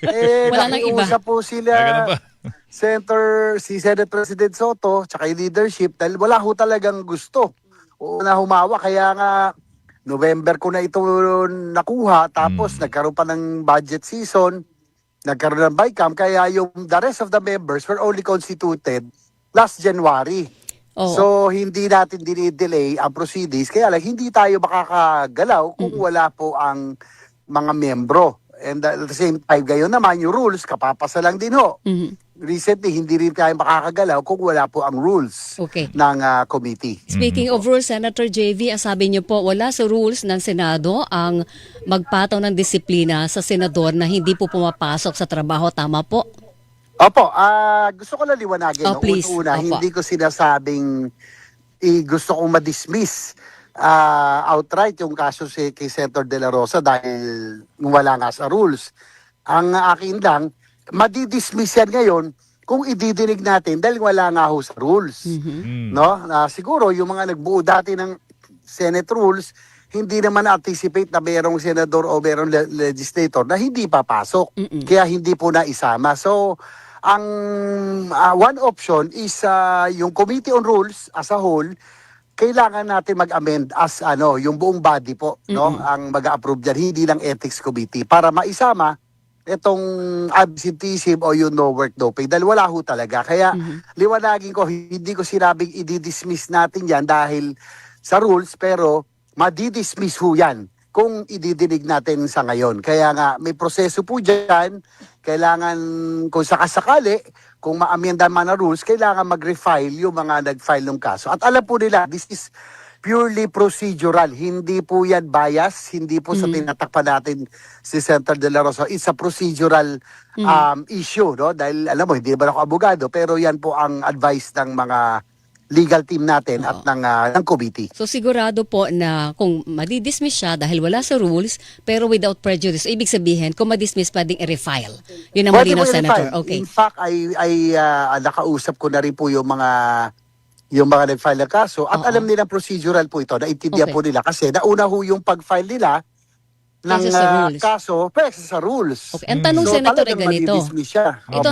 Wala nang iba. Nakiusap po Ganun sila, ba? si Senate President Soto, tsaka yung leadership, dahil wala ho talagang gusto na humawa. Kaya nga, November ko na ito nakuha, tapos nagkaroon pa ng budget season, nagkaroon ng BICAM, kaya yung the rest of the members were only constituted last January. Oo. So, hindi natin dinidelay ang proceedings, kaya lang hindi tayo makakagalaw kung wala po ang mga membro. And at the same time, gayon naman, yung rules, kapapasa lang din ho. Recently, hindi rin tayo makakagalaw kung wala po ang rules Okay. ng committee. Speaking of rules, Senator JV, ang sabi niyo po, wala sa rules ng Senado ang magpataw ng disiplina sa senador na hindi po pumapasok sa trabaho. Tama po? Opo, gusto ko lang liwanagin. Oh, please. Una, Opo. hindi ko sinasabing gusto kong madismiss outright yung kaso kay Senator De La Rosa dahil wala nga sa rules. Ang akin lang, madidismiss yan ngayon kung ididinig natin dahil wala nga ho sa rules. No? Siguro yung mga nagbuo dati ng Senate rules, hindi naman anticipate na mayroong senador o mayroong legislator na hindi papasok. Kaya hindi po naisama. So, ang one option is yung Committee on Rules as a whole, kailangan natin mag-amend as yung buong body po, no, ang mag-approve diyan, hindi lang Ethics Committee, para maisama itong absenteeism o yung no work no pay dahil wala ho talaga. Kaya liwanagin ko, hindi ko sinabing i-dismiss natin yan dahil sa rules, pero madidismiss ho yan kung ididinig natin sa ngayon. Kaya nga may proseso po dyan, kailangan kung sakasakali, kung ma-amenda man na rules, kailangan mag-refile yung mga nag-file ng kaso. At alam po nila, this is purely procedural. Hindi po yan bias, hindi po sa tinatakpan natin si Senator De La Rosa. It's a procedural issue, no? Dahil alam mo, hindi naman ako abogado, pero yan po ang advice ng mga legal team natin at ng committee. So sigurado po na kung madidismiss siya dahil wala sa rules, pero without prejudice, ibig sabihin, kung madismiss, pwedeng i-refile. Yun ang Pwede malinaw, po Senator. i-refile. Okay. In fact, nakausap ko na rin po yung mga nag-file ng kaso at alam nilang procedural po ito, naintindihan Okay. po nila kasi nauna ho yung pag-file nila ng Kaysa sa rules. kaso, pero sa rules. Okay. Ang tanong, So Senator, ay talagang ganito. madidismiss siya. Ito